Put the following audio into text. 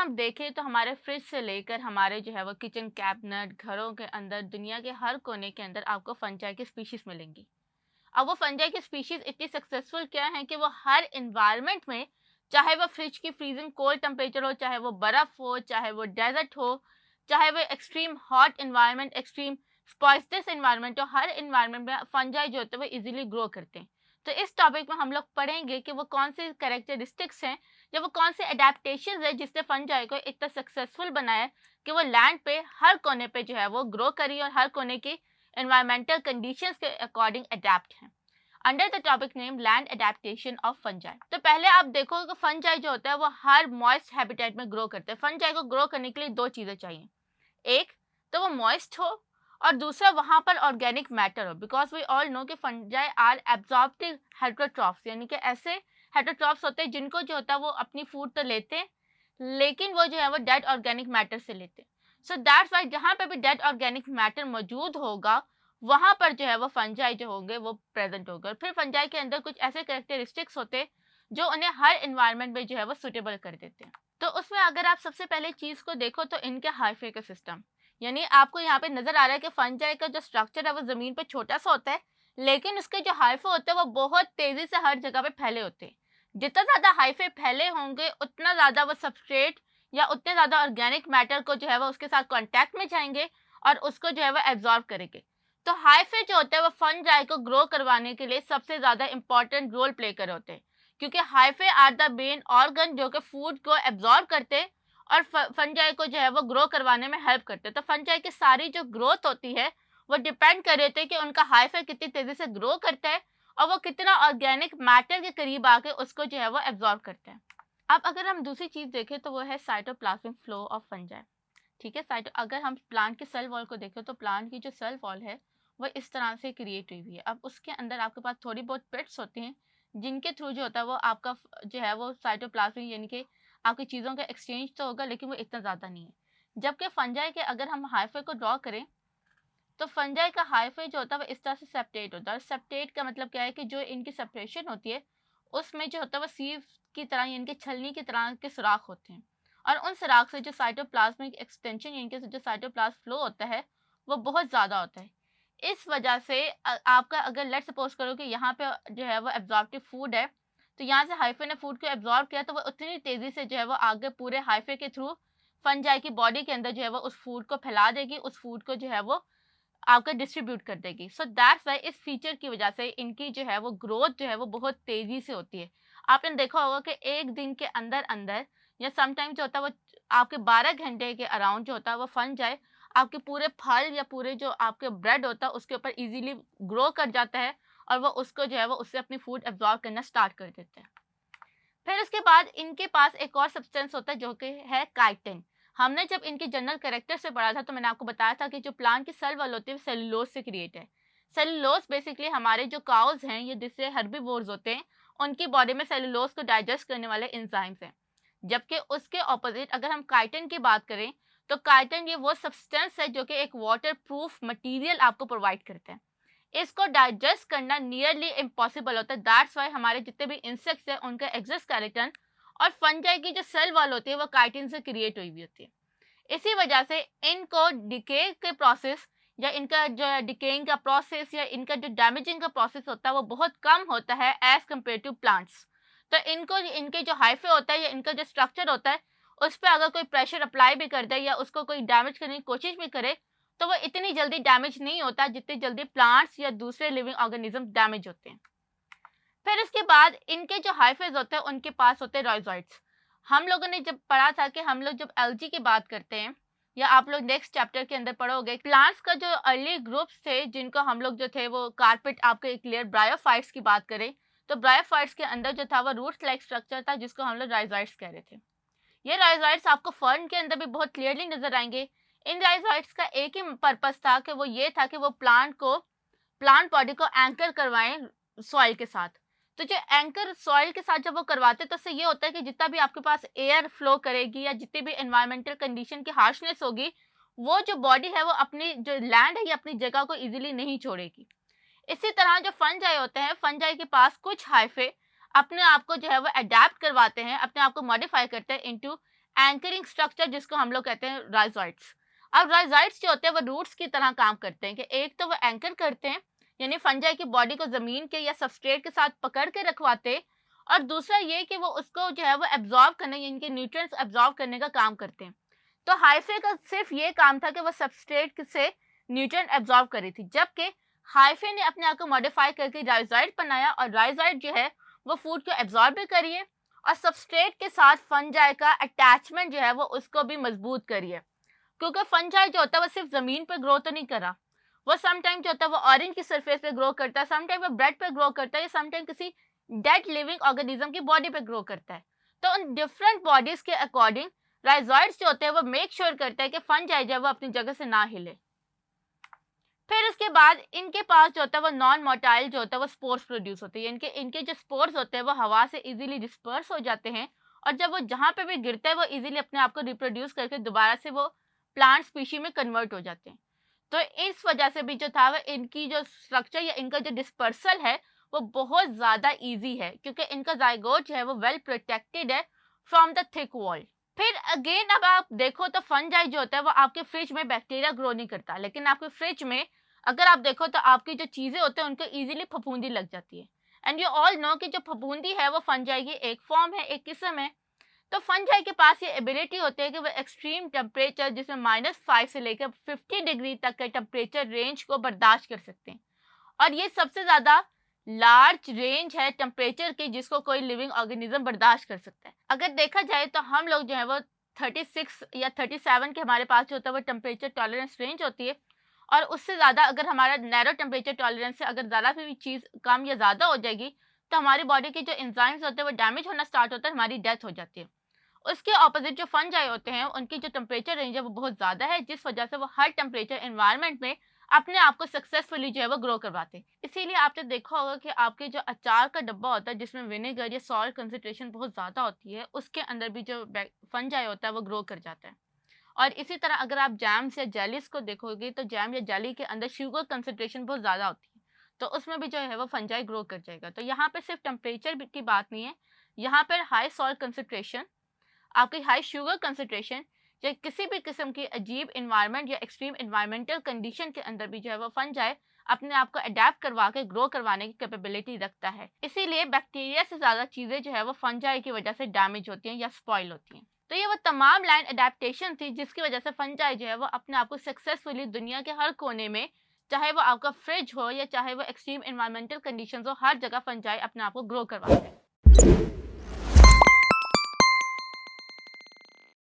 हम देखें तो हमारे फ्रिज से लेकर हमारे जो है वो किचन कैबिनेट, घरों के अंदर, दुनिया के हर कोने के अंदर आपको फंजाई की स्पीशीज मिलेंगी। अब वो फंजाई की स्पीशीज इतनी सक्सेसफुल क्या है कि वो हर इन्वायरमेंट में, चाहे वो फ्रिज की फ्रीजिंग कोल्ड टेम्परेचर हो, चाहे वो बर्फ हो, चाहे वो डेजर्ट हो, चाहे वो extreme hot environment, extreme spacious environment हो, हर इन्वायरमेंट में फंजाई जो होते हैं वो इजीली ग्रो करते हैं। तो इस टॉपिक में हम लोग पढ़ेंगे कि वो कौन से कैरेक्टरिस्टिक्स हैं या वो कौन से अडेप्टेशन है जिसने फंजाई को इतना सक्सेसफुल बनाया कि वो लैंड पे हर कोने पे जो है वो ग्रो करी और हर कोने की एनवायरमेंटल कंडीशंस के अकॉर्डिंग अडेप्ट हैं। Under the topic name land adaptation of fungi, तो पहले आप देखो कि फंजाई जो होता है वो हर मॉइस्ट हैबिटेट में ग्रो करते हैं। फंजाई को ग्रो करने के लिए दो चीज़ें चाहिए, एक तो वो मॉइस्ट हो और दूसरा वहाँ पर ऑर्गेनिक मैटर हो, बिकॉज वी ऑल नो कि फंजाई आर एब्जॉर्प्टिव हेटरोट्रॉफ्स, यानी कि ऐसे हेटरोट्रॉफ्स होते हैं जिनको जो होता है वो अपनी फूड तो लेते हैं लेकिन वो जो है वो डेड ऑर्गेनिक मैटर से लेते हैं। सो दैट्स वाई जहाँ पे भी डेड ऑर्गेनिक मैटर मौजूद होगा वहाँ पर जो है वो फंजाई जो होंगे वो प्रेजेंट होगा। फिर फंजाई के अंदर कुछ ऐसे कैरेक्टरिस्टिक्स होते हैं जो उन्हें हर इन्वायरमेंट में जो है वो सुटेबल कर देते हैं। तो उसमें अगर आप सबसे पहले चीज़ को देखो तो इनके हाइफे का सिस्टम, यानी आपको यहाँ पे नजर आ रहा है कि फंजाई का जो स्ट्रक्चर है वो जमीन पे छोटा सा होता है लेकिन उसके जो हाइफे होते हैं वो बहुत तेजी से हर जगह पे फैले होते हैं। जितना ज़्यादा हाइफे फैले होंगे उतना ज़्यादा वो सबस्ट्रेट या उतने ज़्यादा ऑर्गेनिक मैटर को जो है वो उसके साथ कांटेक्ट में जाएंगे और उसको जो है वो एब्जॉर्ब करेंगे। तो हाइफे जो होते हैं वो फंजाई को ग्रो करवाने के लिए सबसे ज़्यादा इंपॉर्टेंट रोल प्ले कर होते हैं, क्योंकि hyphae are the main organ जो कि फूड को एब्जॉर्ब करते हैं और फंजाई को जो है वो ग्रो करवाने में हेल्प करते हैं। तो फंजाई की सारी जो ग्रोथ होती है वो डिपेंड कर रहे थे कि उनका हाइफे कितनी तेज़ी से ग्रो करता है और वो कितना ऑर्गेनिक मैटर के करीब आके उसको जो है वो एब्जॉर्ब करते हैं। अब अगर हम दूसरी चीज़ देखें तो वो है साइटोप्लाज्मिक फ्लो ऑफ फंजाई। ठीक है, साइटो अगर हम प्लांट के सेल वॉल को देखें तो प्लांट की जो सेल वॉल है वो इस तरह से क्रिएट हुई हुई है। अब उसके अंदर आपके पास थोड़ी बहुत पेट्स होते हैं जिनके थ्रू जो होता है वो आपका जो है वो साइटोप्लाज्मिक यानी कि आपकी चीज़ों का एक्सचेंज तो होगा लेकिन वो इतना ज़्यादा नहीं है। जबकि फंजाई के अगर हम हाइफे को ड्रॉ करें तो फंजाई का हाइफे जो होता है वो इस तरह से सेप्टेट होता है। सेप्टेट का मतलब क्या है कि जो इनकी सेपरेशन होती है उसमें जो होता है वो सीव की तरह इनके छलनी की तरह के सुराख होते हैं और उन सुराख से जो साइटोप्लाज्मिक एक्सटेंशन इनके जो साइटोप्लाज्म फ्लो होता है वो बहुत ज़्यादा होता है। इस वजह से आपका अगर लेट सपोज करो कि यहाँ पे जो है वो एब्जॉर्प्टिव फूड है तो यहाँ से हाइफे ने फूड को एब्जॉर्ब किया तो वो उतनी तेज़ी से जो है वो आगे पूरे हाइफे के थ्रू फंजाई की बॉडी के अंदर जो है वो उस फूड को फैला देगी, उस फूड को जो है वो आपका डिस्ट्रीब्यूट कर देगी। सो दैट्स वाई इस फीचर की वजह से इनकी जो है वो ग्रोथ जो है वो बहुत तेज़ी से होती है। आपने देखा होगा कि एक दिन के अंदर अंदर या समटाइम जो होता है वो आपके 12 घंटे के अराउंड जो होता है वो फंजाई आपके पूरे फल या पूरे जो आपके ब्रेड होता है उसके ऊपर इजीली ग्रो कर जाता है और वो उसको जो है वो उससे अपनी फूड एब्जॉर्ब करना स्टार्ट कर देते हैं। फिर उसके बाद इनके पास एक और सब्सटेंस होता है जो कि है काइटिन। हमने जब इनके जनरल कैरेक्टर से पढ़ा था तो मैंने आपको बताया था कि जो प्लांट की सेल वॉल होती है वो सेलुलोज से क्रिएट है। सेलुलोज बेसिकली हमारे जो काउज हैं ये जिससे हर्बीवोर्स होते हैं उनकी बॉडी में सेलुलोज को डाइजेस्ट करने वाले एंजाइम्स हैं। जबकि उसके ऑपोजिट अगर हम काइटिन की बात करें तो काइटिन ये वो सब्सटेंस है जो कि एक वाटर प्रूफ मटीरियल आपको प्रोवाइड करते हैं। इसको डाइजेस्ट करना नियरली इम्पॉसिबल होता है। दैट्स वाई हमारे जितने भी इंसेक्ट्स हैं उनका एक्सोस्केलेटन और फंजाई की जो सेल वॉल होती है वो काइटिन से क्रिएट हुई होती है। इसी वजह से इनको डिके के प्रोसेस या इनका जो डिकेइंग का प्रोसेस या इनका जो डैमेजिंग का प्रोसेस होता है वो बहुत कम होता है एज कम्पेयर टू प्लांट्स। तो इनको इनके जो हाइफे होता है या इनका जो स्ट्रक्चर होता है उस पर अगर कोई प्रेशर अप्लाई भी कर दे या उसको कोई डैमेज करने की कोशिश भी करे तो वो इतनी जल्दी डैमेज नहीं होता जितनी जल्दी प्लांट्स या दूसरे लिविंग ऑर्गेनिज्म डैमेज होते हैं। फिर इसके बाद इनके जो हाइफेज होते हैं उनके पास होते हैं राइजोइड्स। हम लोगों ने जब पढ़ा था कि हम लोग जब एल्गी की बात करते हैं या आप लोग नेक्स्ट चैप्टर के अंदर पढ़ोगे प्लांट्स का जो अर्ली ग्रुप्स थे जिनको हम लोग जो थे वो कार्पेट आपके क्लियर ब्रायोफाइट्स की बात करें तो ब्रायोफाइट्स के अंदर जो था वो रूट्स लाइक स्ट्रक्चर था जिसको हम लोग राइजोइड्स कह रहे थे। ये राइजोइड्स आपको फर्न के अंदर भी बहुत क्लियरली नजर आएंगे। इन राइजोइड्स का एक ही पर्पस था कि वो ये था कि वो प्लांट बॉडी को एंकर करवाएं सॉइल के साथ। तो जो एंकर सॉइल के साथ जब वो करवाते तो उससे ये होता है कि जितना भी आपके पास एयर फ्लो करेगी या जितनी भी एनवायरमेंटल कंडीशन की हार्शनेस होगी वो जो बॉडी है वो अपनी जो लैंड है या अपनी जगह को इजीली नहीं छोड़ेगी। इसी तरह जो फंजाई होते हैं फंजाई के पास कुछ हाइफे अपने आप को जो है वो अडेप्ट करवाते हैं, अपने आप को मॉडिफाई करते हैं इनटू एंकरिंग स्ट्रक्चर जिसको हम लोग कहते हैं राइजोइड्स। अब राइजोइड्स जो होते हैं वो रूट्स की तरह काम करते हैं कि एक तो वो एंकर करते हैं, यानी फंजाई की बॉडी को जमीन के या सबस्ट्रेट के साथ पकड़ के रखवाते हैं, और दूसरा ये कि वो उसको जो है वो एब्जॉर्ब करने, इनके न्यूट्रिएंट्स एब्जॉर्ब करने का काम करते हैं। तो हाइफे का सिर्फ ये काम था कि वो सबस्ट्रेट से न्यूट्रिएंट एब्जॉर्ब करी थी, जबकि हाइफे ने अपने आप को मॉडिफाई करके राइजोइड बनाया, और राइजोइड जो है वो फूड को एब्जॉर्ब भी करिए और सबस्ट्रेट के साथ फंजाई का अटैचमेंट जो है वो उसको भी मजबूत करिए। क्योंकि फंजाई जो होता है वो सिर्फ जमीन पर ग्रो तो नहीं करा, वो समटाइम जो होता है वो ऑरेंज की सरफेस पे ग्रो करता है, समटाइम वो ब्रेड पे ग्रो करता है, या समटाइम किसी डेड लिविंग ऑर्गेनिज्म की बॉडी पे ग्रो करता है। तो उन डिफरेंट बॉडीज के अकॉर्डिंग राइजोइड्स जो होते हैं वो मेक श्योर करता है कि फंजाई जो है वो अपनी जगह से ना हिले। फिर उसके बाद इनके पास जो होता है वो नॉन मोटाइल जो होता है वो स्पोर्स प्रोड्यूस होते हैं, इनके इनके जो स्पोर्स होते हैं वो हवा से इजीली डिस्पर्स हो जाते हैं, और जब वो जहाँ पे भी गिरता है वो इजीली अपने आप को रिप्रोड्यूस करके दोबारा से वो प्लांट स्पीशी में कन्वर्ट हो जाते हैं। तो इस वजह से भी जो था वो इनकी जो स्ट्रक्चर या इनका जो डिस्पर्सल है वो बहुत ज़्यादा ईजी है, क्योंकि इनका जाइगोट जो है वो वेल प्रोटेक्टेड है फ्रॉम द थिक वॉल। फिर अगेन अब आप देखो तो फंजाई जो होता है वो आपके फ्रिज में बैक्टीरिया ग्रो नहीं करता, लेकिन आपके फ्रिज में अगर आप देखो तो आपकी जो चीज़ें होते हैं उनको इजीली फफूंदी लग जाती है। एंड यू ऑल नो कि जो फफूंदी है वो फंजाई की एक फॉर्म है, एक किस्म है। तो फंजाई के पास ये एबिलिटी होती है कि वो एक्सट्रीम टेम्परेचर जिसमें -5 से लेकर 50 डिग्री तक के टेम्परेचर रेंज को बर्दाश्त कर सकते हैं, और ये सबसे ज़्यादा लार्ज रेंज है टेम्परेचर की जिसको कोई लिविंग ऑर्गेनिज्म बर्दाश्त कर सकता है। अगर देखा जाए तो हम लोग जो है वो 36 या 37 के हमारे पास जो होता है वो टेम्परेचर टॉलरेंस रेंज होती है, और उससे ज़्यादा अगर हमारा नैरो टेम्परेचर टॉलरेंस से अगर ज़्यादा भी चीज़ कम या ज़्यादा हो जाएगी तो हमारी बॉडी के जो एंजाइम्स होते हैं वो डैमेज होना स्टार्ट होता है, हमारी डेथ हो जाती है। उसके ऑपोजिट जो फंजाई होते हैं उनकी जो टेम्परेचर रेंज है वो बहुत ज़्यादा है, जिस वजह से वो हर टेम्परेचर एनवायरनमेंट में अपने आप को सक्सेसफुली जो है वो ग्रो करवाते हैं। इसीलिए आपने देखा होगा कि आपके जो अचार का डब्बा होता है जिसमें विनेगर या सॉल्ट कंसंट्रेशन बहुत ज़्यादा होती है, उसके अंदर भी जो फंजाई होता है वो ग्रो कर जाता है। और इसी तरह अगर आप जैम्स या जेलीज को देखोगे तो जैम या जेली के अंदर शुगर कंसंट्रेशन बहुत ज़्यादा होती है, तो उसमें भी जो है वो फंजाई ग्रो कर जाएगा। तो यहाँ पे सिर्फ टेम्परेचर की बात नहीं है, यहाँ पर हाई सॉल्ट कंसंट्रेशन, आपकी हाई शुगर कंसंट्रेशन, या किसी भी किस्म की अजीब इन्वायरमेंट या एक्सट्रीम इन्वायरमेंटल कंडीशन के अंदर भी जो है वो फंजाई अपने आप को अडेप्ट करवा के ग्रो करवाने की कैपेबिलिटी रखता है। इसीलिए बैक्टीरिया से ज़्यादा चीज़ें जो है वो फंजाई की वजह से डैमेज होती हैं या स्पॉइल होती हैं। तो ये वो तमाम लाइन अडेप्टेशन थी जिसकी वजह से फंजाई जो है वो अपने आप को सक्सेसफुली दुनिया के हर कोने में, चाहे वो आपका फ्रिज हो या चाहे वो एक्सट्रीम इन्वायरमेंटल कंडीशंस हो, हर जगह फंजाई अपने आप को ग्रो करवाते हैं।